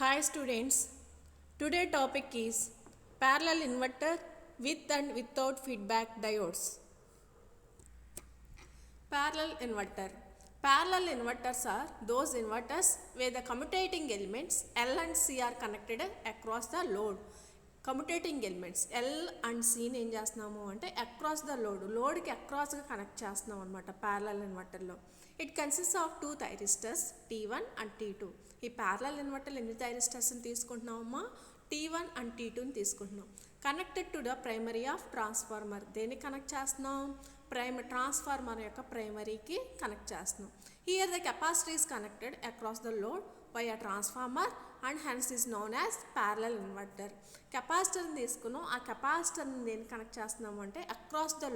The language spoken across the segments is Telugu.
Hi students, today topic is parallel inverter with and without feedback diodes. Parallel inverter. Parallel inverters are those inverters where the commutating elements L and C are connected across the load. Commutating elements L and C ఏం చేస్తున్నాము అంటే అక్రాస్ ద లోడ్కి అక్రాస్గా కనెక్ట్ చేస్తున్నాం అనమాట ప్యారలల్ ఇన్వర్టర్లో. It consist of two thyristors T1 and T2. ఈ ప్యారలల్ ఇన్వర్టర్లో ఎన్ని థైరిస్టర్స్ని తీసుకుంటున్నామమ్మా? T1 అండ్ T2ని తీసుకుంటున్నాం. Connected to the primary of transformer. దేన్ని కనెక్ట్ చేస్తున్నాం? ట్రాన్స్ఫార్మర్ యొక్క ప్రైమరీకి కనెక్ట్ చేస్తున్నాం. Here the capacity is connected across the load by a transformer and hence is known as parallel inverter. కెపాసిటర్ని తీసుకున్నాం. ఆ కెపాసిటర్ని దేన్ని కనెక్ట్ చేస్తున్నాము అంటే అక్రాస్ ద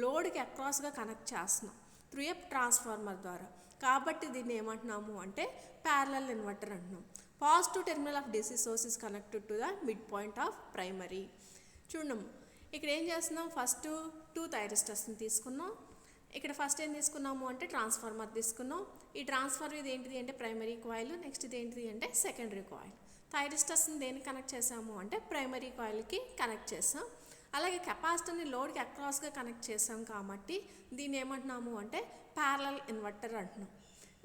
లోడ్కి అక్రాస్గా కనెక్ట్ చేస్తున్నాం త్రూ ఏ ట్రాన్స్ఫార్మర్ ద్వారా. కాబట్టి దీన్ని ఏమంటున్నాము అంటే ప్యారలల్ ఇన్వర్టర్ అంటున్నాం. Positive terminal of DC source is connected to the mid point of primary. చూడము ఇక్కడ ఏం చేస్తున్నాం, ఫస్ట్ టూ థైరిస్టర్స్ని తీసుకున్నాం. ఇక్కడ ఫస్ట్ ఏం తీసుకున్నాము అంటే ట్రాన్స్ఫార్మర్ తీసుకున్నాం. ఈ ట్రాన్స్ఫార్మర్ ఇది ఏంటిది అంటే ప్రైమరీ కాయిల్, నెక్స్ట్ ఇది ఏంటిది అంటే సెకండరీ కాయిల్. థైరిస్టర్స్ని దేనికి కనెక్ట్ చేసాము అంటే ప్రైమరీ కాయిల్కి కనెక్ట్ చేసాం. అలాగే కెపాసిటర్ని లోడ్కి అక్రాస్గా కనెక్ట్ చేసాం కాబట్టి దీన్ని ఏమంటున్నాము అంటే ప్యారలల్ ఇన్వర్టర్ అంటున్నాం.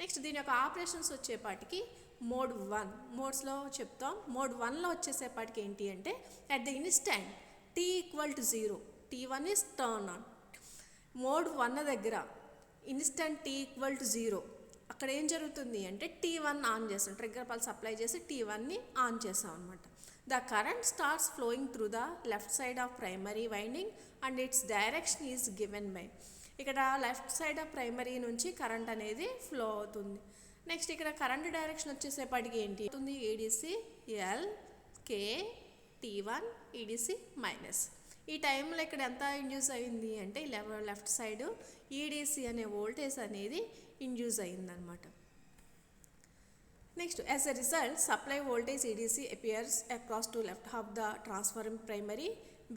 నెక్స్ట్ దీని యొక్క ఆపరేషన్స్ వచ్చేపాటికి మోడ్ 1 మోడ్స్లో చెప్తాం. మోడ్ 1లో వచ్చేసేపాటికి ఏంటి అంటే at the instant T = 0, T1 is turn on. Mode 1 దగ్గర ఇన్స్టెంట్ T = 0 అక్కడ ఏం జరుగుతుంది అంటే T1 ఆన్ చేస్తాం. ట్రిగ్గర్ పల్స్ అప్లై చేసి T1ని ఆన్ చేసాం అనమాట. The current starts flowing through the left side of primary winding and it's direction is given by. ఇక్కడ లెఫ్ట్ సైడ్ ఆఫ్ ప్రైమరీ నుంచి కరెంట్ అనేది ఫ్లో అవుతుంది. నెక్స్ట్ ఇక్కడ కరెంట్ డైరెక్షన్ వచ్చేసేపటికి ఏంటి అవుతుంది? EDC L K T1 EDC minus. ఈ టైంలో ఇక్కడ ఎంత ఇండ్యూస్ అయింది అంటే లెఫ్ట్ సైడ్ EDC అనే వోల్టేజ్ అనేది ఇండ్యూస్ అయిందనమాట. Next as a result supply voltage EDC appears across to left half the transforming primary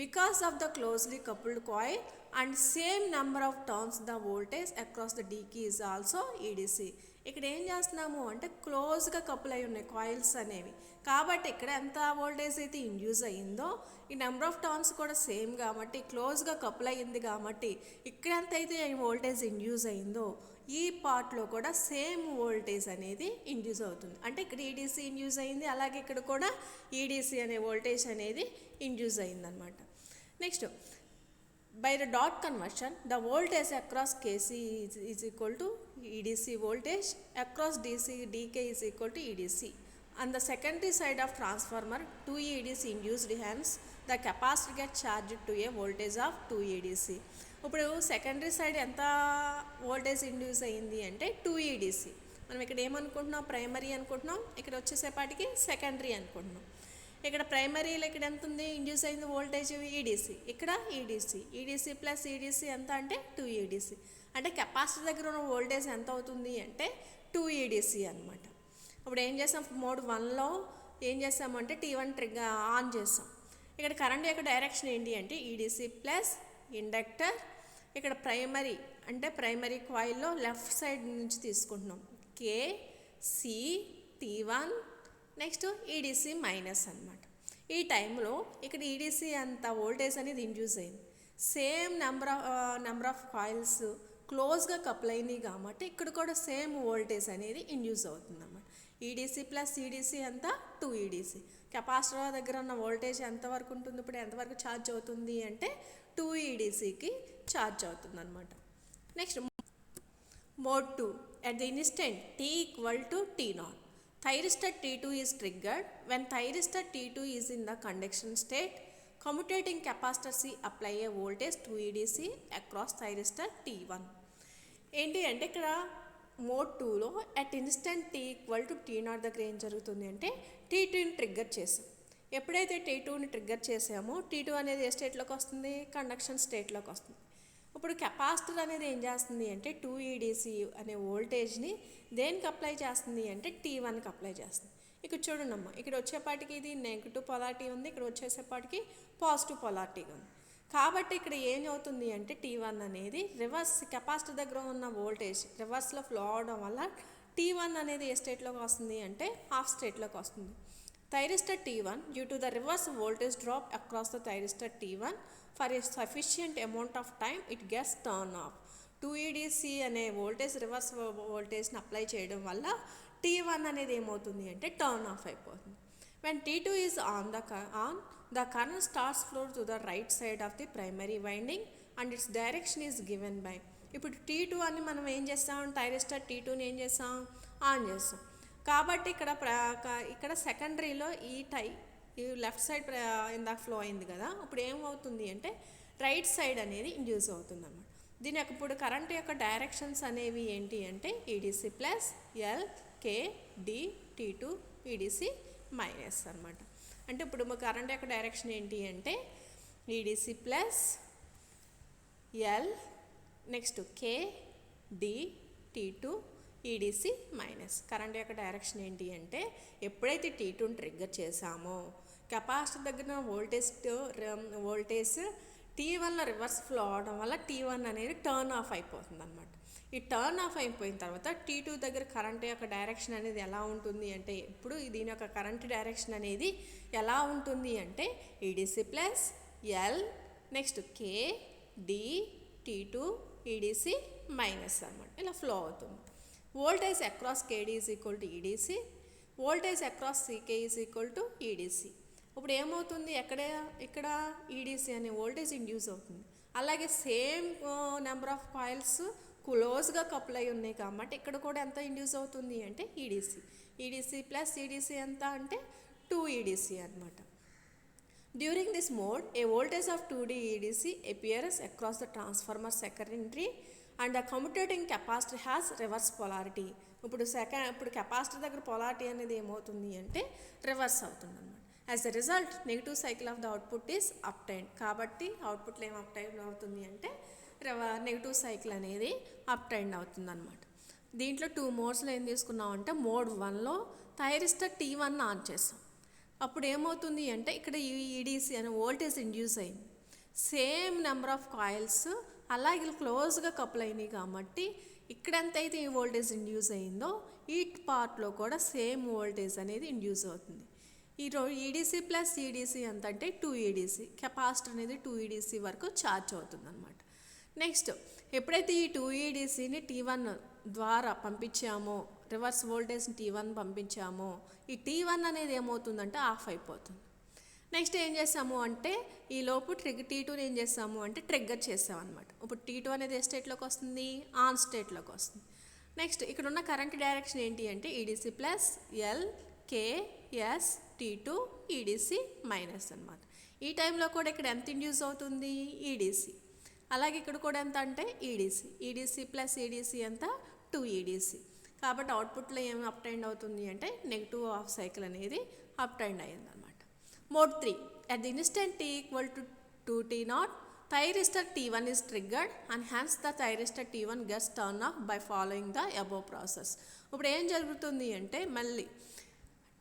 because of the closely coupled coil and same number of turns the voltage across the D key is also EDC. ఇక్కడ ఏం చేస్తున్నాము అంటే క్లోజ్గా కపుల్ అయి ఉన్నాయి కాయిల్స్ అనేవి కాబట్టి ఇక్కడ ఎంత వోల్టేజ్ అయితే ఇండ్యూస్ అయ్యిందో ఈ నెంబర్ ఆఫ్ టర్న్స్ కూడా సేమ్ కాబట్టి క్లోజ్గా కపుల్ అయ్యింది కాబట్టి ఇక్కడ ఎంత అయితే వోల్టేజ్ ఇండ్యూస్ అయ్యిందో ఈ పార్ట్లో కూడా సేమ్ వోల్టేజ్ అనేది ఇండ్యూస్ అవుతుంది. అంటే ఇక్కడ EDC ఇండ్యూస్ అయింది, అలాగే ఇక్కడ కూడా EDC అనే వోల్టేజ్ అనేది ఇండ్యూస్ అయిందనమాట. Next by the dot conversion the voltage across KC is equal to EDC voltage across DK is equal to EDC. On the secondary side of transformer 2 EDC induced, hence the capacitor gets charged to a voltage of 2 EDC. ఇప్పుడు సెకండరీ సైడ్ ఎంత వోల్టేజ్ ఇండ్యూస్ అయ్యింది అంటే 2 EDC. మనం ఇక్కడ ఏమనుకుంటున్నాం ప్రైమరీ అనుకుంటున్నాం, ఇక్కడ వచ్చేసేపాటికి సెకండరీ అనుకుంటున్నాం. ఇక్కడ ప్రైమరీలో ఇక్కడ ఎంత ఉంది ఇండ్యూస్ అయింది వోల్టేజ్ EDC, ఇక్కడ EDC ప్లస్ EDC ఎంత అంటే 2 EDC. అంటే కెపాసిటర్ దగ్గర ఉన్న వోల్టేజ్ ఎంత అవుతుంది అంటే 2 EDC అనమాట. ఇప్పుడు ఏం చేసాం మోడ్ 1లో ఏం చేసామంటే T1 ట్రిగ్గర్ ఆన్ చేసాం. ఇక్కడ కరెంట్ యొక్క డైరెక్షన్ ఏంటి అంటే EDC ప్లస్ ఇండక్టర్. ఇక్కడ ప్రైమరీ అంటే ప్రైమరీ కాయిల్లో లెఫ్ట్ సైడ్ నుంచి తీసుకుంటున్నాం KC T1 next EDC minus అనమాట. ఈ టైంలో ఇక్కడ EDC అంత వోల్టేజ్ అనేది ఇండ్యూస్ అయింది. సేమ్ నెంబర్ ఆఫ్ కాయిల్స్ క్లోజ్గా కపుల్ అయినాయి కాబట్టి ఇక్కడ కూడా సేమ్ వోల్టేజ్ అనేది ఇండ్యూస్ అవుతుంది అన్నమాట. EDC ప్లస్ EDC అంతా 2 EDC. కెపాసిటర్ దగ్గర ఉన్న వోల్టేజ్ ఎంతవరకు ఉంటుంది, ఇప్పుడు ఎంతవరకు ఛార్జ్ అవుతుంది అంటే 2 EDCకి ఛార్జ్ అవుతుంది అనమాట. Next mode 2 at the instant T = T0. Thyristor T2 is triggered. When thyristor T2 is in the conduction state, commutating capacitor C apply a voltage 2 EDC across thyristor T1. ఏంటి అంటే ఇక్కడ మోడ్ 2లో అట్ ఇన్స్టెంట్ T = T0 దగ్గర ఏం జరుగుతుంది అంటే T2ని ట్రిగ్గర్ చేసాం. ఎప్పుడైతే T2ని ట్రిగ్గర్ చేసామో T2 అనేది ఏ స్టేట్లోకి వస్తుంది, కండక్షన్ స్టేట్లోకి వస్తుంది. ఇప్పుడు కెపాసిటర్ అనేది ఏం చేస్తుంది అంటే 2 EDC అనే వోల్టేజ్ని దేనికి అప్లై చేస్తుంది అంటే T1కి అప్లై చేస్తుంది. ఇక్కడ చూడండమ్మా, ఇక్కడ వచ్చేపాటికి ఇది నెగిటివ్ పొలారిటీ ఉంది, ఇక్కడ వచ్చేసేపాటికి పాజిటివ్ పొలారిటీగా ఉంది. కాబట్టి ఇక్కడ ఏం అవుతుంది అంటే T1 అనేది రివర్స్ కెపాసిటర్ దగ్గర ఉన్న వోల్టేజ్ రివర్స్లో ఫ్లో అవడం వల్ల T1 అనేది ఏ స్టేట్లోకి వస్తుంది అంటే హాఫ్ స్టేట్లోకి వస్తుంది. Thyristor T1 due to the reverse voltage drop across the thyristor T1 for a sufficient amount of time it gets turn off. 2EDC అనే వోల్టేజ్ రివర్స్ వోల్టేజ్ని అప్లై చేయడం వల్ల T1 అనేది ఏమవుతుంది అంటే టర్న్ ఆఫ్ అయిపోతుంది. When T2 is on, the current starts flow to the right side of the primary winding and its direction is given by. ఇప్పుడు T2 అని మనం ఏం చేస్తాం, థైరిస్టర్ T2ని ఏం చేస్తాం, ఆన్ చేస్తాం. కాబట్టి ఇక్కడ సెకండరీలో ఈ లెఫ్ట్ సైడ్ ఇందాక ఫ్లో అయింది కదా, ఇప్పుడు ఏమవుతుంది అంటే రైట్ సైడ్ అనేది ఇండ్యూస్ అవుతుంది అన్నమాట. దీని యొక్క ఇప్పుడు కరెంట్ యొక్క డైరెక్షన్స్ అనేవి ఏంటి అంటే EDC plus L K D T2 EDC minus అనమాట. అంటే ఇప్పుడు కరెంట్ యొక్క డైరెక్షన్ ఏంటి అంటే EDC plus L next K D T2 EDC minus. Current యొక్క డైరెక్షన్ ఏంటి అంటే ఎప్పుడైతే T2ని ట్రిగ్గర్ చేసామో కెపాసిటర్ దగ్గర వోల్టేజ్ T1లో రివర్స్ ఫ్లో అవడం వల్ల T1 అనేది టర్న్ ఆఫ్ అయిపోతుంది అనమాట. ఈ టర్న్ ఆఫ్ అయిపోయిన తర్వాత T2 దగ్గర కరెంట్ యొక్క డైరెక్షన్ అనేది ఎలా ఉంటుంది అంటే ఇప్పుడు దీని యొక్క కరెంట్ డైరెక్షన్ అనేది ఎలా ఉంటుంది అంటే EDC plus L next K D T2 EDC minus అనమాట. ఇలా ఫ్లో అవుతుంది. Voltage across KD is equal to EDC, voltage across CK is equal to EDC. ఇప్పుడు ఏమవుతుంది ఇక్కడ EDC అనే వోల్టేజ్ ఇండ్యూస్ అవుతుంది. అలాగే సేమ్ నెంబర్ ఆఫ్ కాయిల్స్ క్లోజ్గా కపుల్ అయి ఉన్నాయి కాబట్టి ఇక్కడ కూడా ఎంత ఇండ్యూస్ అవుతుంది అంటే EDC ప్లస్ EDC ఎంత అంటే 2EDC అనమాట. During this mode A voltage of 2D EDC appears across the transformer secondary and the commutating capacitor has reverse polarity. ఇప్పుడు కెపాసిటర్ దగ్గర పొలారిటీ అనేది ఏమవుతుంది అంటే రివర్స్ అవుతుంది అనమాట. As the result negative cycle of the output is obtained. కాబట్టి అవుట్పుట్లో ఏం అప్టైన్ అవుతుంది అంటే నెగిటివ్ సైకిల్ అనేది అప్టైన్డ్ అవుతుంది అనమాట. దీంట్లో 2 మోడ్స్లో ఏం తీసుకున్నాం అంటే మోడ్ 1లో థైరిస్టర్ T1 ఆన్ చేస్తాం. అప్పుడు ఏమవుతుంది అంటే ఇక్కడ EDC అనే వోల్టేజ్ ఇండ్యూస్ అయింది. సేమ్ నెంబర్ ఆఫ్ కాయిల్స్ అలాగే క్లోజ్గా కపుల్ అయినాయి కాబట్టి ఇక్కడ ఎంతైతే ఈ వోల్టేజ్ ఇండ్యూస్ అయిందో ఈ పార్ట్లో కూడా సేమ్ వోల్టేజ్ అనేది ఇండ్యూస్ అవుతుంది. EDC ప్లస్ EDC ఎంత అంటే 2EDC, కెపాసిటర్ అనేది 2EDC వరకు ఛార్జ్ అవుతుంది అనమాట. నెక్స్ట్ ఎప్పుడైతే ఈ 2EDCని T1 ద్వారా పంపించామో, రివర్స్ వోల్టేజ్ని T1 పంపించామో ఈ T1 అనేది ఏమవుతుందంటే ఆఫ్ అయిపోతుంది. నెక్స్ట్ ఏం చేసాము అంటే ఈ లోపు T2ని ఏం చేసాము అంటే ట్రిగ్గర్ చేసామన్నమాట. ఇప్పుడు T2 అనేది ఏ స్టేట్లోకి వస్తుంది, ఆన్ స్టేట్లోకి వస్తుంది. నెక్స్ట్ ఇక్కడ ఉన్న కరెంట్ డైరెక్షన్ ఏంటి అంటే EDC plus L K S T2 EDC minus అనమాట. ఈ టైంలో కూడా ఇక్కడ ఎంత ఇండ్యూస్ అవుతుంది EDC. అలాగే ఇక్కడ కూడా ఎంత అంటే EDC ప్లస్ EDC ఎంత 2EDC. కాబట్టి అవుట్పుట్లో ఏం అప్టైండ్ అవుతుంది అంటే నెగిటివ్ హాఫ్ సైకిల్ అనేది అప్టైండ్ అయ్యింది అనమాట. Mode 3 at the instant T equal to 2T0 thyristor T1 is triggered and hence the thyristor T1 gets turned off by following the above process. ఇప్పుడు ఏం జరుగుతుంది అంటే మళ్ళీ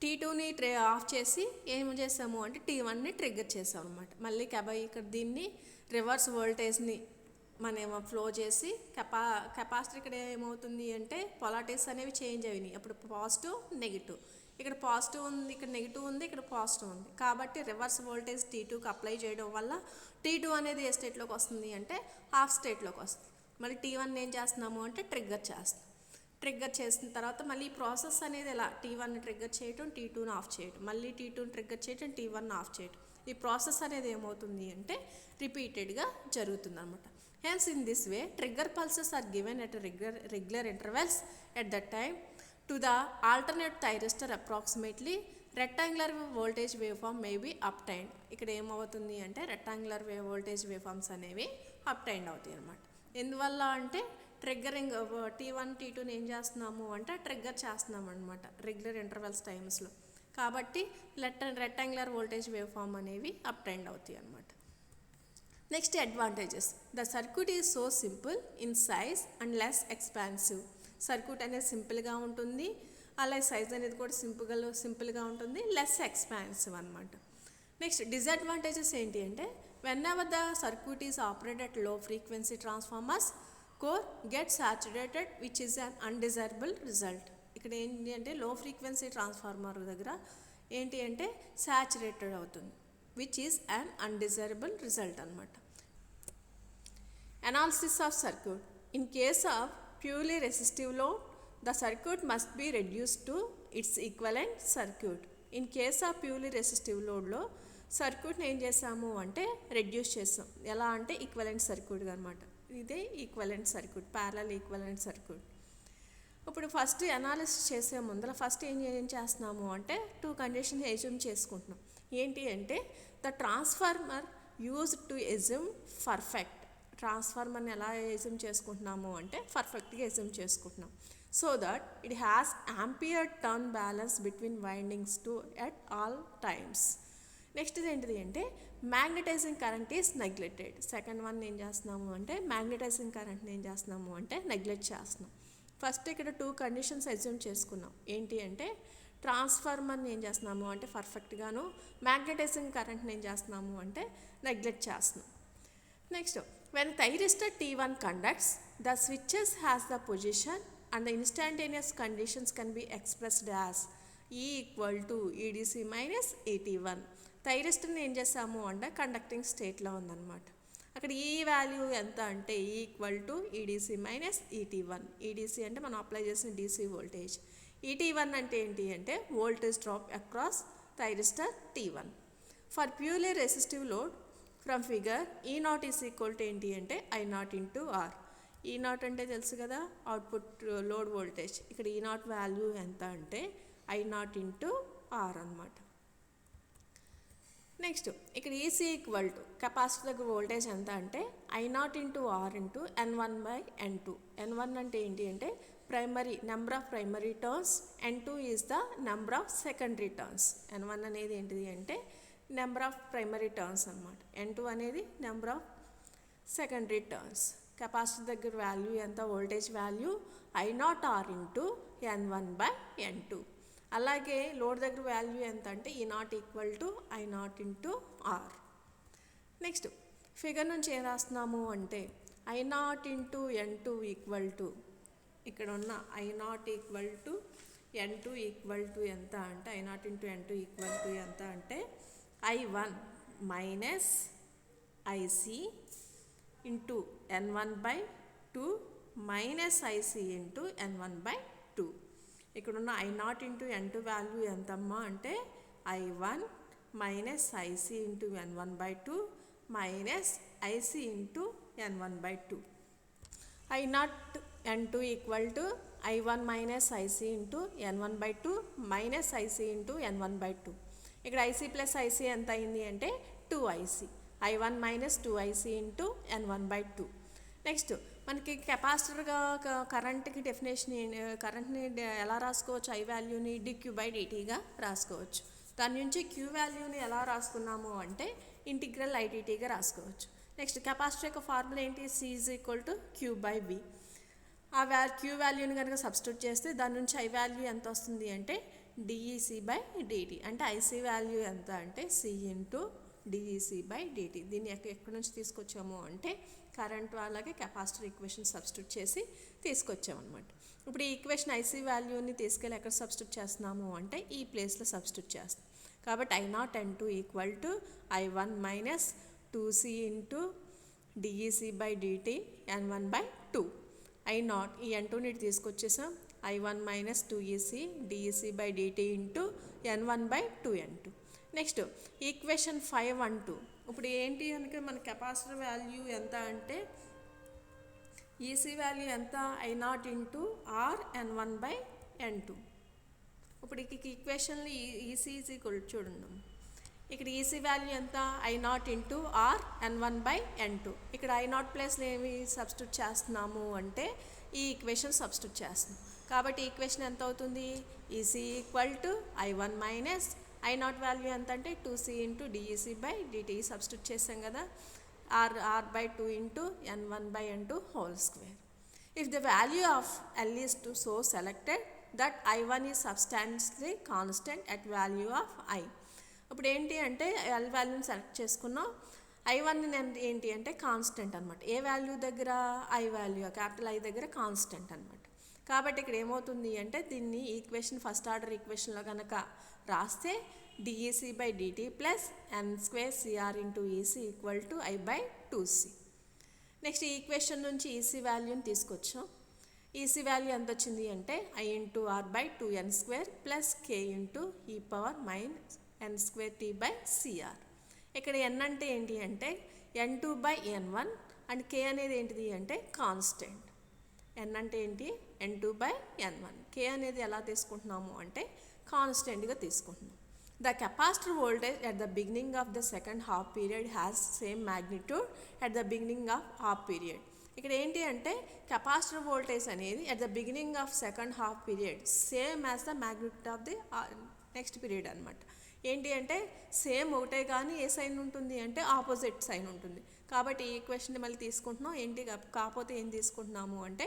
T2ని ఆఫ్ చేసి ఏం చేసాము అంటే T1ని ట్రిగ్గర్ చేసాం అనమాట. మళ్ళీ ఇక్కడ దీన్ని రివర్స్ వోల్టేజ్ని మనం ఫ్లో చేసి కెపాసిటర్ ఇక్కడ ఏమవుతుంది అంటే పొలారిటీస్ అనేవి చేంజ్ అయినాయి. అప్పుడు పాజిటివ్ నెగిటివ్, ఇక్కడ పాజిటివ్ ఉంది, ఇక్కడ నెగిటివ్ ఉంది, ఇక్కడ పాజిటివ్ ఉంది. కాబట్టి రివర్స్ వోల్టేజ్ T2కి అప్లై చేయడం వల్ల T2 అనేది ఏ స్టేట్లోకి వస్తుంది అంటే హాఫ్ స్టేట్లోకి వస్తుంది. మళ్ళీ T1 ఏం చేస్తున్నాము అంటే ట్రిగ్గర్ చేస్తాం. ట్రిగ్గర్ చేసిన తర్వాత మళ్ళీ ఈ ప్రాసెస్ అనేది ఎలా T1ని ట్రిగ్గర్ చేయటం, T2ని ఆఫ్ చేయటం, మళ్ళీ T2ని ట్రిగ్గర్ చేయటం, T1ని ఆఫ్ చేయటం. ఈ ప్రాసెస్ అనేది ఏమవుతుంది అంటే రిపీటెడ్గా జరుగుతుంది అనమాట. Hence in this way trigger pulses are given at regular intervals at that time to the alternate thyristor approximately rectangular voltage wave form may be obtained. ఇక్కడ ఏమవుతుంది అంటే రెక్టాంగులర్ వోల్టేజ్ వేవ్ ఫామ్స్ అనేవి అప్టైన్డ్ అవుతాయి అనమాట. ఎందువల్ల అంటే ట్రిగ్గరింగ్ T1 T2ని ఏం చేస్తున్నాము అంటే ట్రిగ్గర్ చేస్తున్నాము అనమాట రెగ్యులర్ ఇంటర్వెల్స్ టైమ్స్లో. కాబట్టి రెక్టాంగులర్ వోల్టేజ్ వేవ్ ఫామ్ అనేవి అప్టైన్డ్ అవుతాయి అనమాట. Next advantages. The circuit is so simple in size and less expansive. Circuit అనేది సింపుల్గా ఉంటుంది, అలాగే సైజ్ అనేది కూడా సింపుల్గా ఉంటుంది, లెస్ ఎక్స్పాన్సివ్ అనమాట. నెక్స్ట్ డిసడ్వాంటేజెస్ ఏంటి అంటే when ever the circuit is operated at లో frequency transformers core get saturated which is un undesirable result. ఇక్కడ ఏంటి అంటే లో ఫ్రీక్వెన్సీ ట్రాన్స్ఫార్మర్ దగ్గర ఏంటి అంటే సాచురేటెడ్ అవుతుంది, which is un undesirable result అనమాట. Analysis of circuit. In case of purely resistive load, the circuit must be reduced to its equivalent circuit. In case of purely resistive లోడ్లో సర్క్యూట్ని ఏం చేసాము అంటే రెడ్యూస్ చేస్తాం. ఎలా అంటే ఈక్వలెంట్ సర్క్యూట్గా అనమాట. ఇదే equivalent circuit, parallel equivalent circuit. ఇప్పుడు ఫస్ట్ అనాలిసిస్ చేసే ముందర ఫస్ట్ ఏం చేస్తున్నాము అంటే 2 కండిషన్ ఎజ్యూమ్ చేసుకుంటున్నాం. ఏంటి అంటే the transformer used to assume perfect. ట్రాన్స్ఫార్మర్ని ఎలా ఎజ్యూమ్ చేసుకుంటున్నాము అంటే పర్ఫెక్ట్గా ఎజ్యూమ్ చేసుకుంటున్నాం. So that it has ampere turn balance between windings to at all times. Next ఏంటిది అంటే magnetising current is neglected. Second one ఏం చేస్తున్నాము అంటే మ్యాగ్నటైజింగ్ కరెంట్ని ఏం చేస్తున్నాము అంటే నెగ్లెక్ట్ చేస్తున్నాం. ఫస్ట్ ఇక్కడ 2 కండిషన్స్ అజ్యూమ్ చేసుకున్నాం. ఏంటి అంటే ట్రాన్స్ఫార్మర్ని ఏం చేస్తున్నాము అంటే పర్ఫెక్ట్గాను, మ్యాగ్నటైజింగ్ కరెంట్ని ఏం చేస్తున్నాము అంటే నెగ్లెక్ట్ చేస్తున్నాం. Next, when thyristor T1 conducts, the switches has the position and the instantaneous conditions can be expressed as E equal to EDC minus ET1. థైరిస్టర్ని ఏం చేస్తాము అంటే కండక్టింగ్ స్టేట్లో ఉందన్నమాట. అక్కడ ఈ వాల్యూ ఎంత అంటే E equal to EDC minus ET1. EDC అంటే మనం అప్లై చేసిన DC వోల్టేజ్. ET1 అంటే ఏంటి అంటే voltage drop across thyristor T1. For purely resistive load from figure E0 is equal to ఏంటి అంటే I0 ఇంటూ ఆర్. E0 అంటే తెలుసు కదా, అవుట్పుట్ లోడ్ వోల్టేజ్. ఇక్కడ E0 వాల్యూ ఎంత అంటే I0 ఇంటూ ఆర్ అనమాట. నెక్స్ట్ ఇక్కడ EC ఈక్వల్ టు కెపాసిటర్ దగ్గర వోల్టేజ్ ఎంత అంటే I0 into are into N1/N2. N1 అంటే ఏంటి అంటే primary number of primary turns, N2 is the number of secondary turns. N1 అనేది ఏంటిది అంటే నెంబర్ ఆఫ్ ప్రైమరీ టర్న్స్ అనమాట. N2 అనేది number of secondary turns. Capacitor దగ్గర వాల్యూ ఎంత, voltage value I0R into N1/N2. అలాగే లోడ్ దగ్గర వాల్యూ ఎంత అంటే E0 equal to I0 into R. Next figure నుంచి ఏం రాస్తున్నాము అంటే I0 into N2 equal to, ఇక్కడ ఉన్న I0 equal to N2 equal to ఎంత అంటే I0 into N2 equal to ఎంత అంటే I1 minus IC into N1/2 minus IC into N1/2. ఇక్కడున్న I0 ఇంటూ N2 వాల్యూ ఎంతమ్మా అంటే I1 minus IC into N1/2 minus IC into N1/2. I0 N2 equal to I1 minus IC into N1/2 minus IC into N1/2. ఇక్కడ IC ప్లస్ IC ఎంత అయింది అంటే 2IC. I1 minus 2IC into N1/2. Next మనకి కెపాసిటర్గా కరెంట్కి డెఫినేషన్, కరెంట్ని ఎలా రాసుకోవచ్చు, I వాల్యూని dQ/dtగా రాసుకోవచ్చు. దాని నుంచి Q వాల్యూని ఎలా రాసుకున్నాము అంటే ఇంటిగ్రల్ IDTగా రాసుకోవచ్చు. నెక్స్ట్ కెపాసిటర్ యొక్క ఫార్ములా ఏంటి, C is equal to Q/V. ఆ Q వాల్యూని కనుక సబ్స్టిట్యూట్ చేస్తే దాని నుంచి I వాల్యూ ఎంత వస్తుంది అంటే DEC/dt. అంటే IC వాల్యూ ఎంత అంటే C ఇంటూ DEC/dt. దీన్ని ఎక్కడి నుంచి తీసుకొచ్చాము అంటే కరెంట్ వాళ్ళకి కెపాసిటర్ ఈక్వేషన్ సబ్స్టిట్యూట్ చేసి తీసుకొచ్చామన్నమాట. ఇప్పుడు ఈ ఈక్వేషన్ IC వాల్యూని తీసుకెళ్ళి ఎక్కడ సబ్స్టిట్యూట్ చేస్తున్నాము అంటే ఈ ప్లేస్లో సబ్స్టిట్యూట్ చేస్తాం. కాబట్టి I0 N2 equal to I1 minus 2C into DEC/dt N1/2. I0 ఈ N2ని తీసుకొచ్చేసాం, I1 minus 2EC DEC/dt into N1/2N2. Next equation 512. ఇప్పుడు ఏంటి కనుక మన కెపాసిటర్ వాల్యూ ఎంత అంటే EC వాల్యూ ఎంత I0 ఇంటూ ఆర్ N1/N2. ఇప్పుడు ఈక్వేషన్లో EC ఈజ్ ఈక్వల్ చూడండి, ఇక్కడ EC వాల్యూ ఎంత I0 ఇంటూ ఆర్ N1/N2. ఇక్కడ I0 ప్లేస్లో ఏమి సబ్స్టిట్యూట్ చేస్తున్నాము అంటే ఈ ఈక్వేషన్ సబ్స్టిట్యూట్ చేస్తున్నాం. కాబట్టి ఈక్వేషన్ ఎంత అవుతుంది, EC equal to I1 minus I0 value ఎంత అంటే 2C ఇంటూ DEC/dt సబ్స్టిట్యూట్ చేసాం కదా, R/2 into N1/N2 whole square. If the value of L is to so selected that I1 is substantially constant at value of I. ఇప్పుడు ఏంటి అంటే L వాల్యూని సెలెక్ట్ చేసుకున్నాం, I1 ఏంటి అంటే కాన్స్టెంట్ అనమాట. ఏ వాల్యూ దగ్గర, I వాల్యూ క్యాపిటల్ I దగ్గర కాన్స్టెంట్ అనమాట. కాబట్టి ఇక్కడ ఏమవుతుంది అంటే దీన్ని ఈక్వేషన్ ఫస్ట్ ఆర్డర్ ఈక్వేషన్లో కనుక రాస్తే d e c by d t plus n square c r into e c equal to i by 2c. Next ఈ ఈక్వేషన్ నుంచి ఈసీ వాల్యూని తీసుకొచ్చాం. ఈసీ వాల్యూ ఎంత వచ్చింది అంటే i into r by 2n square plus k into ఈ power minus N square tea by c r. ఇక్కడ ఎన్ అంటే ఏంటి అంటే n2 బై n1 అండ్ కే అనేది ఏంటిది అంటే కాన్స్టెంట్. ఎన్ అంటే ఏంటి n2 బై n1. కే అనేది ఎలా తీసుకుంటున్నాము అంటే కాన్స్టెంట్గా తీసుకుంటున్నాం. The capacitor voltage at the beginning of the second half period has same magnitude at the beginning of half period. ఇక్కడ ఏంటి అంటే కెపాసిటర్ వోల్టేజ్ అనేది at the beginning of second half period same as the magnitude of the next period అనమాట. ఏంటి అంటే సేమ్ ఒకటే కానీ ఏ సైన్ ఉంటుంది అంటే ఆపోజిట్ సైన్ ఉంటుంది. కాబట్టి ఈ ఈక్వేషన్ మళ్ళీ తీసుకుంటున్నాం. ఏంటి కాకపోతే ఏం తీసుకుంటున్నాము అంటే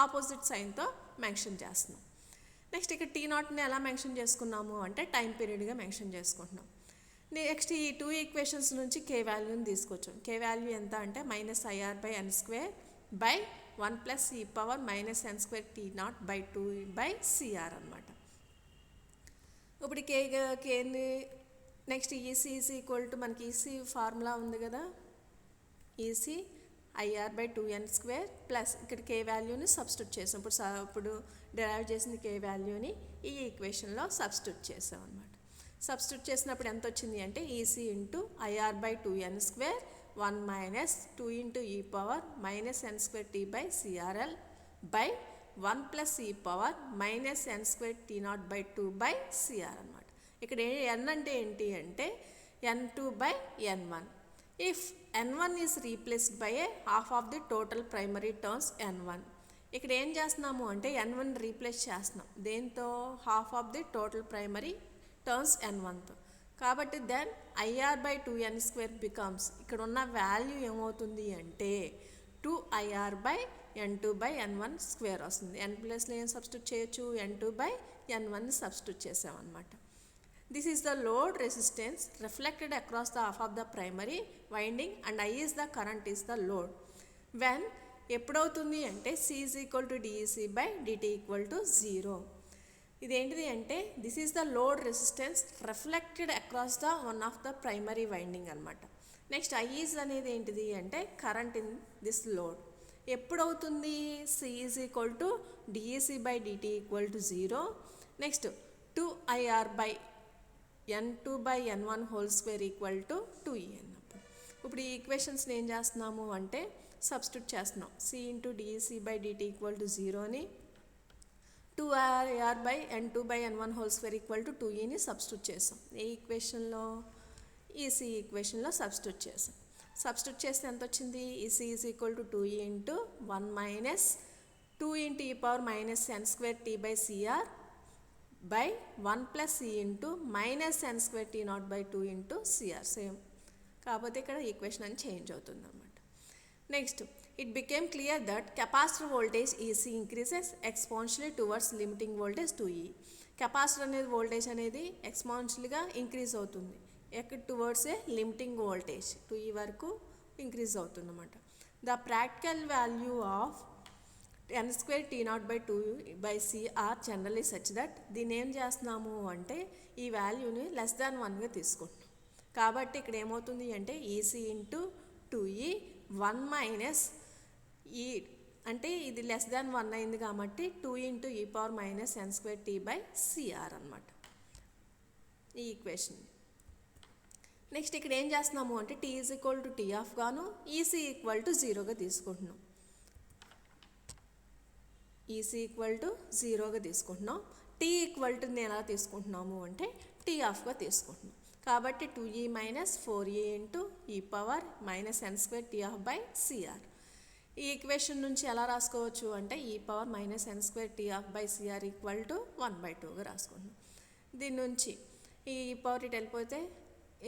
ఆపోజిట్ సైన్తో మెన్షన్ చేస్తున్నాం. నెక్స్ట్ ఇక్కడ టీ నాట్ని ఎలా మెన్షన్ చేసుకున్నాము అంటే టైం పీరియడ్గా మెన్షన్ చేసుకుంటున్నాం. నెక్స్ట్ ఈ 2 ఈక్వేషన్స్ నుంచి కే వాల్యూని తీసుకొచ్చాం. కే వాల్యూ ఎంత అంటే minus i r by n square by 1 plus e power minus N square tea naught by 2 by CR అనమాట. ఇప్పుడు కేని next e c is equal to మనకి ఈసీ ఫార్ములా ఉంది కదా, e c i r by 2n square plus ఇక్కడ కే వాల్యూని సబ్స్టిట్యూట్ చేసాం. ఇప్పుడు డిరైవ్ చేసిన కే వాల్యూని ఈ ఈక్వేషన్లో సబ్స్టిట్యూట్ చేసాం అనమాట. సబ్స్టిట్యూట్ చేసినప్పుడు ఎంత వచ్చింది అంటే e c into i r by 2n square 1 minus 2 into ఈ power minus N square tea by c r l by 1 plus e power minus N square tea naught by 2 by CR అనమాట. ఇక్కడ ఎన్ అంటే ఏంటి అంటే n2 by n1. If n1 is replaced by a half of the total primary terms n1. ఇక్కడ ఏం చేస్తున్నాము అంటే n1 రీప్లేస్ చేస్తున్నాం దేంతో half of the total primary terms n1తో. కాబట్టి then i r by 2n square becomes ఇక్కడ ఉన్న వాల్యూ ఏమవుతుంది అంటే 2IR by n2 by n1 square వస్తుంది. n ప్లస్లో ఏం సబ్స్టిట్యూట్ చేయొచ్చు n2 బై n1ని సబ్స్టిట్యూట్ చేసామన్నమాట. This is the load resistance reflected across the half of the primary winding and I is the current is the load. When ఎప్పుడవుతుంది అంటే C is equal to DEC by DT equal to 0. ఇదేంటిది అంటే this is the load resistance reflected across the one of the primary winding అనమాట. నెక్స్ట్ ఐఈజ్ అనేది ఏంటిది అంటే కరెంట్ ఇన్ దిస్ లోడ్. ఎప్పుడవుతుంది C is equal to DEC by DT equal to 0. Next 2IR by n2 by n1 whole square equal to 2E అన్నప్పుడు. ఇప్పుడు ఈ ఈక్వేషన్స్ని ఏం చేస్తున్నాము అంటే సబ్స్టిట్యూట్ చేస్తున్నాం. C into d e c by d t equal to 0ని 2IR by n2 by n1 whole square equal to 2Eని సబ్స్టిట్యూట్ చేసాం. ఏ ఈక్వేషన్లో ఈసీ ఈక్వేషన్లో సబ్స్టిట్యూట్ చేసాం. సబ్స్టిట్యూట్ చేస్తే ఎంత వచ్చింది e c is equal to 2E into 1 minus 2 into ఈ power minus N square tea by c r by 1 plus C into minus n square T naught by 2 into CR. Same కాకపోతే ఇక్కడ ఈక్వేషన్ అని చేంజ్ అవుతుంది అనమాట. Next it became clear that capacitor voltage e c increases exponentially towards limiting voltage 2E. Capacitor అనేది వోల్టేజ్ అనేది ఎక్స్పాన్షియల్గా ఇంక్రీజ్ అవుతుంది ఎక్కడ towards a limiting voltage 2E వరకు ఇంక్రీజ్ అవుతుంది అనమాట. The practical value of n square tea naught by 2 by CR generally such that దీన్ని ఏం చేస్తున్నాము అంటే ఈ వాల్యూని లెస్ దాన్ 1గా తీసుకుంటున్నాం. కాబట్టి ఇక్కడ ఏమవుతుంది అంటే ఈసీ ఇంటూ 2E 1 మైనస్ ఈ అంటే ఇది లెస్ దాన్ 1 అయింది కాబట్టి 2 ఇంటూ ఈ power minus N square tea by CR అనమాట ఈ ఈక్వేషన్. నెక్స్ట్ ఇక్కడ ఏం చేస్తున్నాము అంటే T is equal to T of గాను ఈసీ ఈక్వల్ టు 0గా తీసుకుంటున్నాం. ఈసీ ఈక్వల్ టు 0గా తీసుకుంటున్నాం. టీ ఈక్వల్ టు నేను ఎలా తీసుకుంటున్నాము అంటే టీ ఆఫ్గా తీసుకుంటున్నాం. కాబట్టి 2E మైనస్ 4E ఇంటూ ఈ power minus N square t off by c r. ఈ ఈక్వేషన్ నుంచి ఎలా రాసుకోవచ్చు అంటే e power minus N square t off by c r equal to 1/2గా రాసుకుంటున్నాం. దీని నుంచి ఈ పవర్ ఇటు వెళ్ళిపోతే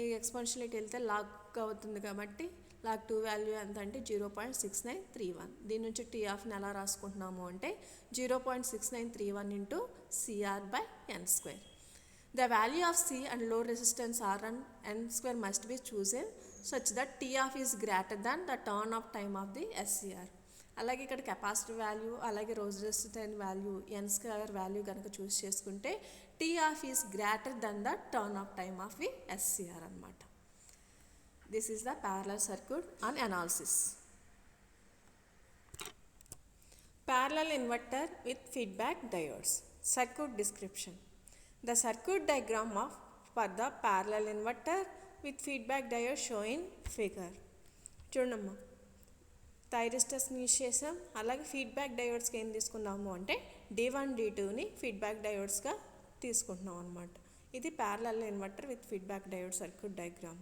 ఈ ఎక్స్పాన్షియల్ ఇటు వెళ్తే లాగ్ అవుతుంది కాబట్టి లాగ్ 2 వాల్యూ ఎంత అంటే 0.6931. దీని నుంచి టీ ఆఫ్ని ఎలా రాసుకుంటున్నాము అంటే 0.6931 into c r by n square. The value of c and load resistance r and n square must be chosen such that t off is greater than the turn off time of the SCR. అలాగే ఇక్కడ కెపాసిటీ వాల్యూ అలాగే రోజు resistance value n square value కనుక చూస్ చేసుకుంటే t off is greater than the turn off time of the SCR అనమాట. This is the parallel circuit on analysis. Parallel inverter with feedback diodes. Circuit description. The circuit diagram for the parallel inverter with feedback diode shown in figure. చూడమ్మా, థైరిస్టర్స్ని యూజ్ చేసాం. అలాగే ఫీడ్బ్యాక్ డయోడ్స్కి ఏం తీసుకున్నాము అంటే D1 D2ని ఫీడ్బ్యాక్ డయోడ్స్గా తీసుకుంటున్నాం అనమాట. ఇది parallel inverter with feedback diode circuit diagram.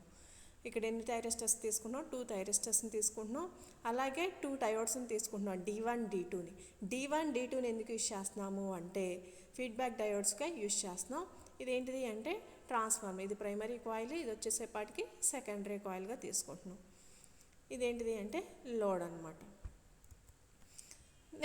ఇక్కడ ఎన్ని థైరిస్టర్స్ తీసుకున్నాం? 2 థైరిస్టర్స్ని తీసుకుంటున్నాం. అలాగే 2 డయోడ్స్ని తీసుకుంటున్నాం, D1 D2ని. D1 D2ని ఎందుకు యూజ్ చేస్తున్నాము అంటే ఫీడ్బ్యాక్ డయోడ్స్గా యూజ్ చేస్తున్నాం. ఇదేంటిది అంటే ట్రాన్స్ఫార్మర్. ఇది ప్రైమరీ కాయిల్, ఇది వచ్చేసేపాటికి సెకండరీ కాయిల్గా తీసుకుంటున్నాం. ఇదేంటిది అంటే లోడ్ అనమాట.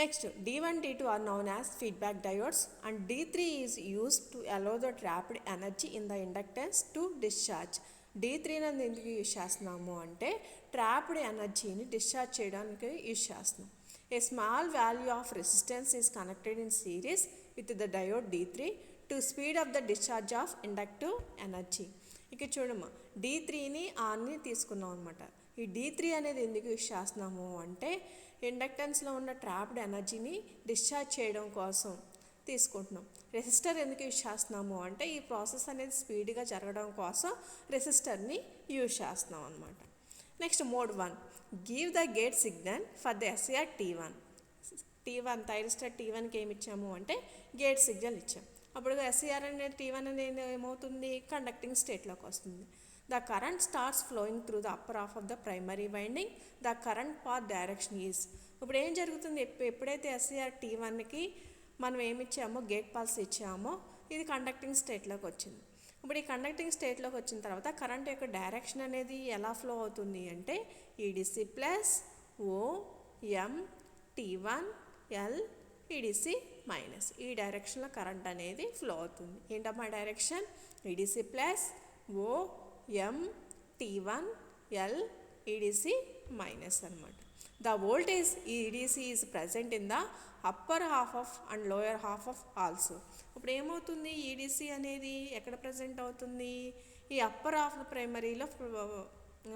Next D1 D2 are known as feedback diodes and D3 is used to allow the trapped energy in the inductance to discharge. D3 అనేది ఎందుకు యూజ్ చేస్తున్నాము అంటే ట్రాప్డ్ ఎనర్జీని డిశ్చార్జ్ చేయడానికి యూజ్ చేస్తున్నాం. A small value of resistance is connected in series with the diode D3 to speed up the discharge of inductive energy. ఇక చూడమ్మా, D3ని ఆన్ని తీసుకున్నాం అనమాట. ఈ D3 అనేది ఎందుకు యూజ్ చేస్తున్నాము అంటే ఇండక్టెన్స్లో ఉన్న ట్రాప్డ్ ఎనర్జీని డిశ్చార్జ్ చేయడం కోసం తీసుకుంటున్నాం. రెసిస్టర్ ఎందుకు యూజ్ చేస్తున్నాము అంటే ఈ ప్రాసెస్ అనేది స్పీడ్గా జరగడం కోసం రెసిస్టర్ని యూజ్ చేస్తున్నాం అనమాట. Next mode 1, give the gate signal for the SCR T1. Thyristor T1కి ఏమి ఇచ్చాము అంటే గేట్ సిగ్నల్ ఇచ్చాం. అప్పుడు ఎస్సిఆర్ అనేది T1 అనేది ఏమవుతుంది? కండక్టింగ్ స్టేట్లోకి వస్తుంది. The current starts flowing through the upper half of the primary winding. The current path direction is. ఇప్పుడు ఏం జరుగుతుంది? ఎప్పుడైతే ఎస్సిఆర్ T1కి మనం ఏమిచ్చామో గేట్ పల్స్ ఇచ్చామో ఇది కండక్టింగ్ స్టేట్లోకి వచ్చింది. ఇప్పుడు ఈ కండక్టింగ్ స్టేట్లోకి వచ్చిన తర్వాత కరెంట్ యొక్క డైరెక్షన్ అనేది ఎలా ఫ్లో అవుతుంది అంటే ఈడిసి ప్లస్ ఓఎం T1 L ఈడిసి మైనస్ ఈ డైరెక్షన్లో కరెంట్ అనేది ఫ్లో అవుతుంది. ఏంటమ్మా డైరెక్షన్? ఈడిసి ప్లస్ ఓఎం T1 L ఈడిసి మైనస్ అనమాట. The voltage EDC is present in the upper half of and lower half of also. ఇప్పుడు ఏమవుతుంది? ఈడిసి అనేది ఎక్కడ ప్రజెంట్ అవుతుంది? ఈ అప్పర్ హాఫ్ ప్రైమరీలో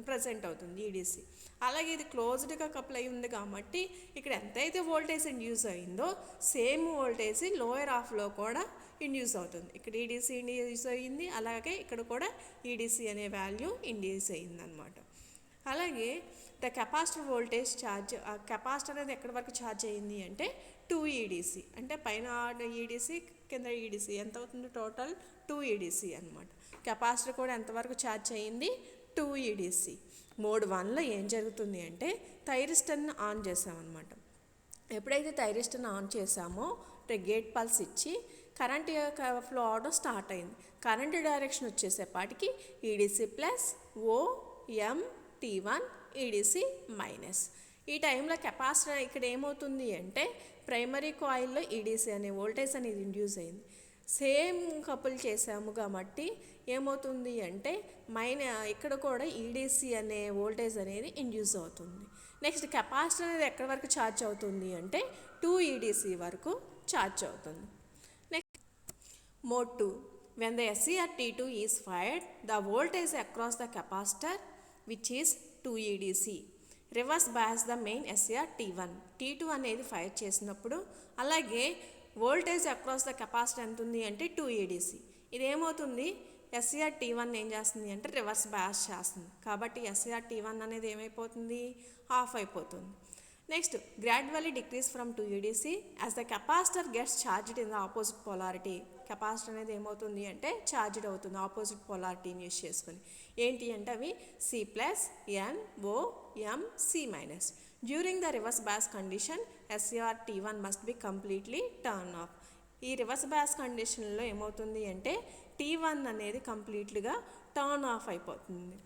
ప్రజెంట్ అవుతుంది ఈడిసి. అలాగే ఇది క్లోజ్డ్గా కపుల్ అయి ఉంది కాబట్టి ఇక్కడ ఎంతైతే వోల్టేజ్ ఇండ్యూస్ అయిందో సేమ్ వోల్టేజ్ లోయర్ హాఫ్లో కూడా ఇండ్యూస్ అవుతుంది. ఇక్కడ ఈడిసి ఇండ్యూస్ అయ్యింది, అలాగే ఇక్కడ కూడా ఈడిసి అనే వాల్యూ ఇండ్యూస్ అయ్యింది అనమాట. అలాగే the capacitor voltage charge, capacitor అనేది ఎక్కడి వరకు ఛార్జ్ అయ్యింది అంటే 2 EDC. అంటే పైన ఈడిసి కింద ఈడిసి ఎంత అవుతుంది? టోటల్ 2 EDC అనమాట. కెపాసిటర్ కూడా ఎంతవరకు ఛార్జ్ అయ్యింది? 2 EDC. మోడ్ 1లో ఏం జరుగుతుంది అంటే థైరిస్టర్ని ఆన్ చేసామన్నమాట. ఎప్పుడైతే థైరిస్టర్ని ఆన్ చేసామో గేట్ పల్స్ ఇచ్చి కరెంట్ ఫ్లో అవడం స్టార్ట్ అయింది. కరెంట్ డైరెక్షన్ వచ్చేసేపాటికి ఈడిసి ప్లస్ ఓఎం T1 ఈడిసి మైనస్. ఈ టైంలో కెపాసిటర్ ఇక్కడ ఏమవుతుంది అంటే ప్రైమరీ కాయిల్లో ఈడిసి అనే వోల్టేజ్ అనేది ఇండ్యూస్ అయింది. సేమ్ కపుల్ చేసాము కాబట్టి ఏమవుతుంది అంటే ఇక్కడ కూడా ఈడిసి అనే వోల్టేజ్ అనేది ఇండ్యూస్ అవుతుంది. నెక్స్ట్ కెపాసిటర్ అనేది ఎక్కడి వరకు ఛార్జ్ అవుతుంది అంటే 2 EDC వరకు ఛార్జ్ అవుతుంది. Next mode 2, when the SCR T2 is fired, the voltage across the capacitor which is 2 EDC reverse bias the main SCR T1. T2 అనేది ఫైర్ చేసినప్పుడు అలాగే వోల్టేజ్ అక్రాస్ ద కెపాసిటర్ ఎంత ఉంది అంటే 2 EDC. ఇదేమవుతుంది? ఎస్సిఆర్ T1 ఏం చేస్తుంది అంటే రివర్స్ బయాస్ చేస్తుంది. కాబట్టి ఎస్సిఆర్ T1 అనేది ఏమైపోతుంది? ఆఫ్ అయిపోతుంది. Next gradually decrease from 2 EDC as the capacitor gets charged in the opposite polarity. Capacitor అనేది ఏమవుతుంది అంటే ఛార్జ్డ్ అవుతుంది ఆపోజిట్ పోలారిటీని యూజ్ చేసుకొని. ఏంటి అంటే అవి C plus N O M C minus. During the reverse bias condition SCR T1 must be completely turn off. ఈ రివర్స్ బయాస్ కండిషన్లో ఏమవుతుంది అంటే T1 అనేది కంప్లీట్లీగా టర్న్ ఆఫ్ అయిపోతుంది.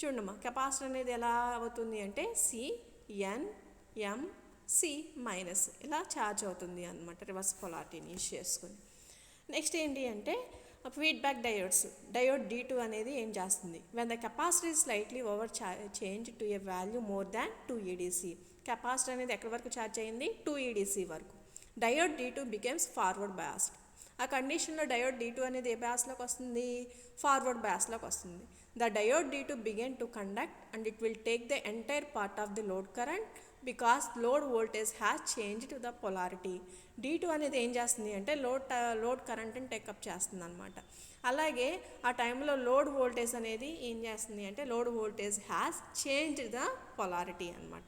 చూడమ్మా, కెపాసిటర్ అనేది ఎలా అవుతుంది అంటే CN M C మైనస్ ఇలా ఛార్జ్ అవుతుంది అనమాట రివర్స్ పొలారిటీని యూజ్ చేసుకొని. నెక్స్ట్ ఏంటి అంటే ఫీడ్బ్యాక్ డయోడ్ D2 అనేది ఏం చేస్తుంది, when the capacity slightly over change to A value more than 2 EDC. Capacity అనేది ఎక్కడి వరకు ఛార్జ్ అయింది, 2 EDC వరకు. Diode D2 becomes forward biased. ఆ కండిషన్లో డయోడ్ D2 అనేది ఏ బయాస్లోకి వస్తుంది, ఫార్వర్డ్ బయాస్లోకి వస్తుంది. The diode D2 began to conduct and it will take the entire part of the load current because load voltage has change to the polarity. D2 అనేది ఏం చేస్తుంది అంటే లోడ్ కరెంట్ని టేకప్ చేస్తుంది అనమాట. అలాగే ఆ టైంలో లోడ్ వోల్టేజ్ అనేది ఏం చేస్తుంది అంటే load voltage has change the polarity అనమాట.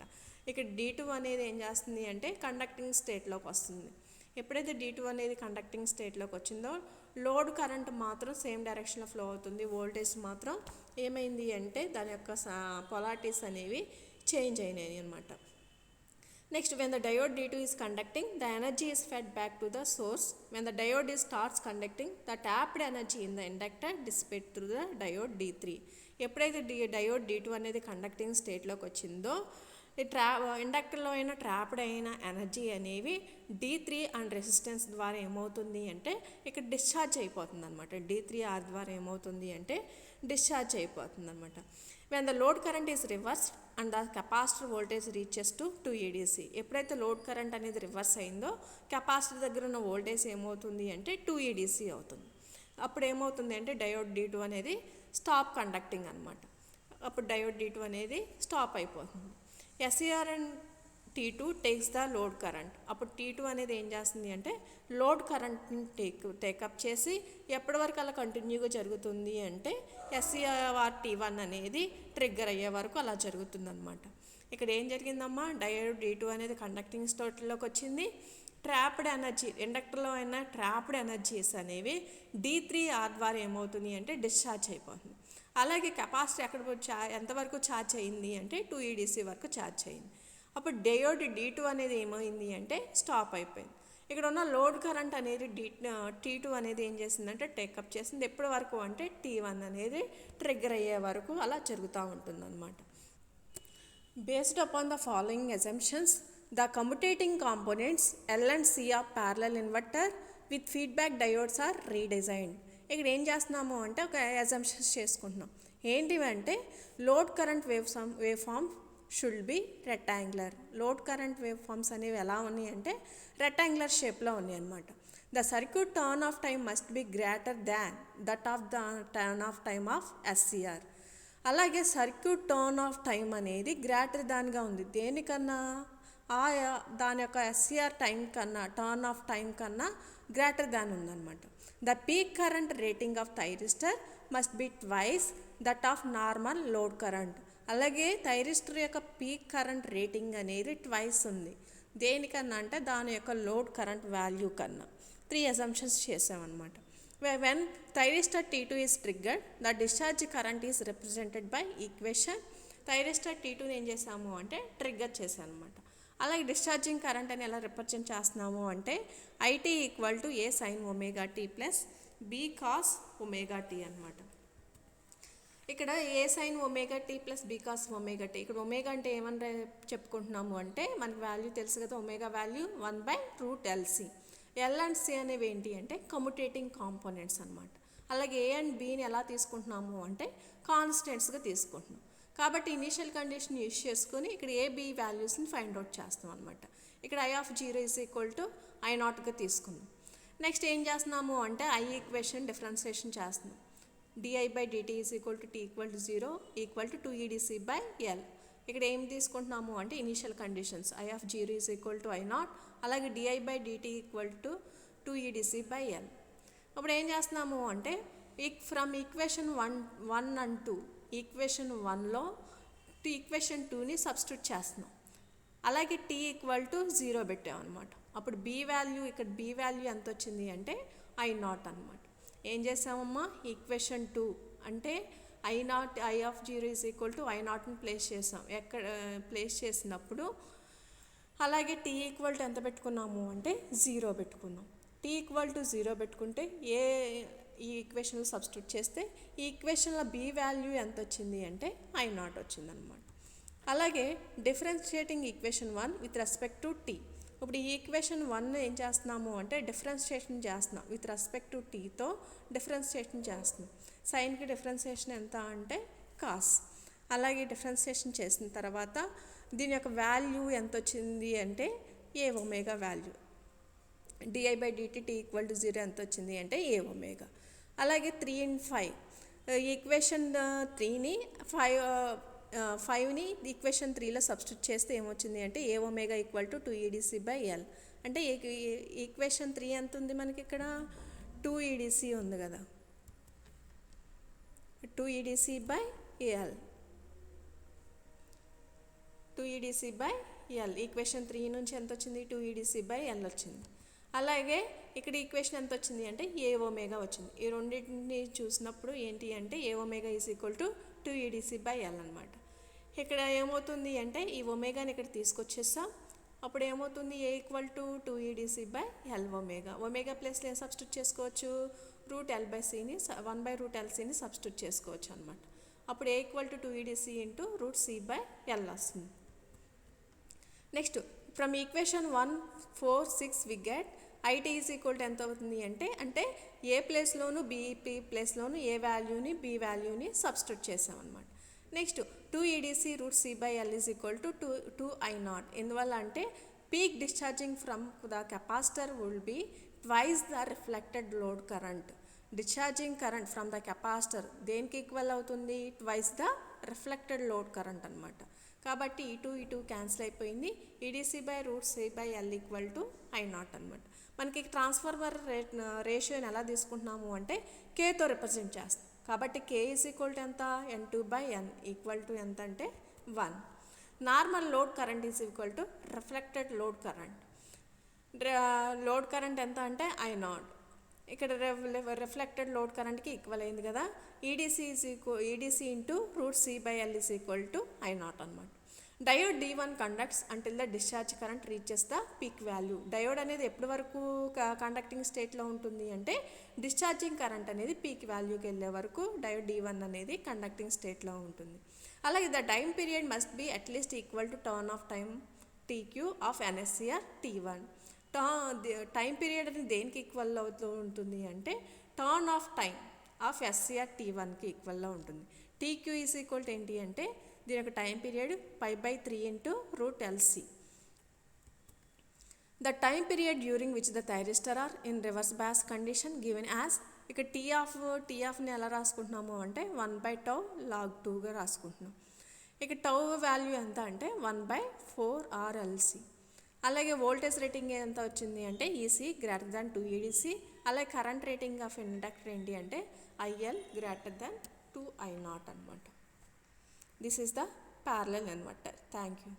ఇక్కడ D2 అనేది ఏం చేస్తుంది అంటే కండక్టింగ్ స్టేట్లోకి వస్తుంది. ఎప్పుడైతే D2 అనేది కండక్టింగ్ స్టేట్లోకి వచ్చిందో లోడ్ కరెంట్ మాత్రం సేమ్ డైరెక్షన్లో ఫ్లో అవుతుంది, వోల్టేజ్ మాత్రం ఏమైంది అంటే దాని యొక్క పొలారిటీస్ అనేవి చేంజ్ అయినాయి అనమాట. Next, when the diode D2 is conducting, the energy is fed back to the source. When the diode starts conducting, the tapped energy in the inductor dissipates through the diode D3. ఎప్పుడైతే డయోడ్ D2 అనేది కండక్టింగ్ స్టేట్లోకి వచ్చిందో ఈ ఇండక్టర్లో అయిన ట్రాప్డ్ అయిన ఎనర్జీ అనేవి D3 అండ్ రెసిస్టెన్స్ ద్వారా ఏమవుతుంది అంటే ఇక్కడ డిశ్చార్జ్ అయిపోతుంది అనమాట. D3R ద్వారా ఏమవుతుంది అంటే డిశ్చార్జ్ అయిపోతుంది అనమాట. When the load current is reverse and the capacitor voltage reaches to 2 EDC. ఎప్పుడైతే లోడ్ కరెంట్ అనేది రివర్స్ అయిందో కెపాసిటర్ దగ్గర ఉన్న వోల్టేజ్ ఏమవుతుంది అంటే 2 EDC అవుతుంది. అప్పుడు ఏమవుతుంది అంటే డయోడ్ D2 అనేది స్టాప్ కండక్టింగ్ అనమాట. అప్పుడు డయోడ్ D2 అనేది స్టాప్ అయిపోతుంది. SCR and T2 takes the load current. అప్పుడు T2 అనేది ఏం చేస్తుంది అంటే లోడ్ కరెంట్ని టేకప్ చేసి ఎప్పటి వరకు అలా కంటిన్యూగా జరుగుతుంది అంటే SCR T1 అనేది ట్రిగ్గర్ అయ్యే వరకు అలా జరుగుతుంది అనమాట. ఇక్కడ ఏం జరిగిందమ్మా, డయోడ్ D2 అనేది కండక్టింగ్ స్టేట్లోకి వచ్చింది. ట్రాప్డ్ ఎనర్జీ ఇండక్టర్లో అయిన ట్రాప్డ్ ఎనర్జీస్ అనేవి D3R ద్వారా ఏమవుతుంది అంటే డిశ్చార్జ్ అయిపోతుంది. అలాగే కెపాసిటీ ఎంతవరకు ఛార్జ్ అయింది అంటే 2 EDC వరకు ఛార్జ్ అయింది. అప్పుడు డయోడ్ D2 అనేది ఏమైంది అంటే స్టాప్ అయిపోయింది. ఇక్కడ ఉన్న లోడ్ కరెంట్ అనేది T2 అనేది ఏం చేసిందంటే టేకప్ చేసింది. ఎప్పటి వరకు అంటే T1 అనేది ట్రిగ్గర్ అయ్యే వరకు అలా జరుగుతూ ఉంటుంది అనమాట. Based upon the following assumptions, the commutating components L and C of parallel inverter with feedback diodes are redesigned. ఇక్కడ ఏం చేస్తున్నాము అంటే ఒక అజంప్షన్స్ చేసుకుంటున్నాం. ఏంటివంటే load current wave form should be rectangular. Load current wave forms అనేవి ఎలా ఉన్నాయి అంటే రెక్టాంగులర్ షేప్లో ఉన్నాయి అనమాట. The circuit turn off time must be greater than that of the turn off time of SCR. అలాగే సర్క్యూట్ టర్న్ ఆఫ్ టైమ్ అనేది గ్రేటర్ దాన్గా ఉంది. దేనికన్నా దాని యొక్క SCR టైం కన్నా టర్న్ ఆఫ్ టైం కన్నా గ్రేటర్ దాన్ ఉందన్నమాట. The peak current rating of thyristor must be twice that of normal load current. అలాగే థైరిస్టర్ యొక్క పీక్ కరెంట్ రేటింగ్ అనేది ట్వైస్ ఉంది. దేనికన్నా అంటే దాని యొక్క లోడ్ కరెంట్ వాల్యూ కన్నా. 3 అజంప్షన్స్ చేసామన్నమాట. When thyristor T2 is triggered, the discharge current is represented by equation. Thyristor T2 ఏం చేసాము అంటే ట్రిగ్గర్ చేసాం అనమాట. అలాగే డిశ్చార్జింగ్ కరెంట్ అని ఎలా రిప్రజెంట్ చేస్తున్నాము అంటే IT equal to A sin ωt plus B cos ωt అనమాట. ఇక్కడ A sin ωt plus B cos ωt. ఇక్కడ ఒమేగా అంటే ఏమని చెప్పుకుంటున్నాము అంటే మనకి వాల్యూ తెలుసు కదా, omega value 1/√LC. L and C అనేవి ఏంటి అంటే కమ్యుటేటింగ్ కాంపోనెంట్స్ అనమాట. అలాగే A అండ్ Bని ఎలా తీసుకుంటున్నాము అంటే కాన్స్టెంట్స్గా తీసుకుంటున్నాం. కాబట్టి ఇనీషియల్ కండిషన్ యూజ్ చేసుకొని ఇక్కడ AB వాల్యూస్ని ఫైండ్ అవుట్ చేస్తాం అనమాట. ఇక్కడ I(0) = I0గా తీసుకుందాం. నెక్స్ట్ ఏం చేస్తున్నాము అంటే I ఈక్వేషన్ డిఫరెన్షియేషన్ చేస్తున్నాం. di/dt = t = 0 = 2 EDC/L. ఇక్కడ ఏం తీసుకుంటున్నాము అంటే ఇనీషియల్ కండిషన్స్ I(0) = I0, అలాగే di/dt = 2 EDC/L. అప్పుడు ఏం చేస్తున్నాము అంటే ఫ్రమ్ ఈక్వేషన్ 1 and 2 ఈక్వేషన్ 1లో ఈక్వేషన్ 2ని సబ్స్టిట్యూట్ చేస్తున్నాం. అలాగే t = 0 పెట్టామన్నమాట. అప్పుడు ఇక్కడ B వాల్యూ ఎంత వచ్చింది అంటే I0 అనమాట. ఏం చేసామమ్మా, ఈక్వేషన్ 2 అంటే I(0) = I0ని ప్లేస్ చేసాం. ప్లేస్ చేసినప్పుడు అలాగే t = ఎంత పెట్టుకున్నాము అంటే 0 పెట్టుకున్నాం. t = 0 పెట్టుకుంటే ఈ ఈక్వేషన్లో సబ్స్టిట్యూట్ చేస్తే ఈ ఈక్వేషన్లో B వాల్యూ ఎంత వచ్చింది అంటే I0 వచ్చిందనమాట. అలాగే differentiating equation 1 with respect to t. ఇప్పుడు ఈ ఈక్వేషన్ 1 ఏం చేస్తున్నాము అంటే డిఫరెన్షియేషన్ చేస్తున్నాం విత్ రెస్పెక్ట్ టు టీతో డిఫరెన్షియేషన్ చేస్తున్నాం. సైన్కి డిఫరెన్షియేషన్ ఎంత అంటే కాస్. అలాగే డిఫరెన్షియేషన్ చేసిన తర్వాత దీని యొక్క వాల్యూ ఎంత వచ్చింది అంటే ఏ ఒమేగా వాల్యూ, di/dt t=0 ఎంత వచ్చింది అంటే ఏ ఒమేగా. అలాగే 3 and 5 ఈక్వేషన్ 3ని 5ని ఈక్వేషన్ 3లో సబ్స్టిట్యూట్ చేస్తే ఏమొచ్చింది అంటే ఏ ఒమేగా = 2EDC/L. అంటే ఈక్వేషన్ 3 ఎంత ఉంది మనకి ఇక్కడ 2EDC ఉంది కదా, 2EDC/L, 2EDC/L. ఈక్వేషన్ 3 నుంచి ఎంత వచ్చింది 2EDC/L వచ్చింది. అలాగే ఇక్కడ ఈక్వేషన్ ఎంత వచ్చింది అంటే ఏ ఒమేగా వచ్చింది. ఈ రెండింటిని చూసినప్పుడు ఏంటి అంటే ఏ ఒమేగా = 2EDC/L అనమాట. ఇక్కడ ఏమవుతుంది అంటే ఈ ఒమేగాని ఇక్కడ తీసుకొచ్చేస్తాం. అప్పుడు ఏమవుతుంది ఏ = 2EDC/L ఒమేగా. ఒమేగా ప్లేస్లో ఏం సబ్స్టిట్యూట్ చేసుకోవచ్చు, √L/Cని 1/√LCని సబ్స్టిట్యూట్ చేసుకోవచ్చు అనమాట. అప్పుడు ఏ = 2EDC × √C/L వస్తుంది. Next from equation 1, 4, 6 we get IT = ఎంత అవుతుంది అంటే ఏ ప్లేస్లోను బీపీ ప్లేస్లోను ఏ వాల్యూని బి వాల్యూని సబ్స్టిట్యూట్ చేసామన్నమాట. Next 2EDC √C/L = 2I0. ఎందువల్ల అంటే peak discharging from the capacitor will be twice the reflected load current. Discharging current from the capacitor దేనికి ఈక్వల్ అవుతుంది, twice the reflected load current అనమాట. కాబట్టి ఇటు క్యాన్సిల్ అయిపోయింది. EDC/√C/L = I0 అనమాట. మనకి ట్రాన్స్ఫార్మర్ రేషియోని ఎలా తీసుకుంటున్నాము అంటే కేతో రిప్రజెంట్ చేస్తాం. కాబట్టి K = ఎంత, N2/N = ఎంత అంటే 1. Normal load current = reflected load current. Load current ఎంత అంటే I0. ఇక్కడ రిఫ్లెక్టెడ్ లోడ్ కరెంట్కి ఈక్వల్ అయింది కదా. EDC × √C/L = I0 అనమాట. Diode D1 conducts until the discharge current reaches the peak value. Diode అనేది ఎప్పటి వరకు కండక్టింగ్ స్టేట్లో ఉంటుంది అంటే డిశ్చార్జింగ్ కరెంట్ అనేది పీక్ వాల్యూకి వెళ్ళే వరకు డయోడ్ D1 అనేది కండక్టింగ్ స్టేట్లో ఉంటుంది. అలాగే the time period must be at least equal to turn off time TQ of NSCR T1. Time period అనేది దేనికి ఈక్వల్ అవుతూ ఉంటుంది అంటే turn off time of SCR T1కి ఈక్వల్లో ఉంటుంది. TQ = ఏంటి అంటే దీని యొక్క time period π/3 × √LC. The time period during which the thyristor are in reverse bias condition given as. ఇక టీఆఫ్ని ఎలా రాసుకుంటున్నాము అంటే 1/τ log 2గా రాసుకుంటున్నాం. ఇక టౌ వాల్యూ ఎంత అంటే 1/4RLC. అలాగే వోల్టేజ్ రేటింగ్ ఎంత వచ్చింది అంటే EC > 2EDC. అలాగే కరెంట్ రేటింగ్ ఆఫ్ ఇండక్టర్ ఏంటి అంటే IL > 2I0 అనమాట. This is the parallel inverter. Thank you.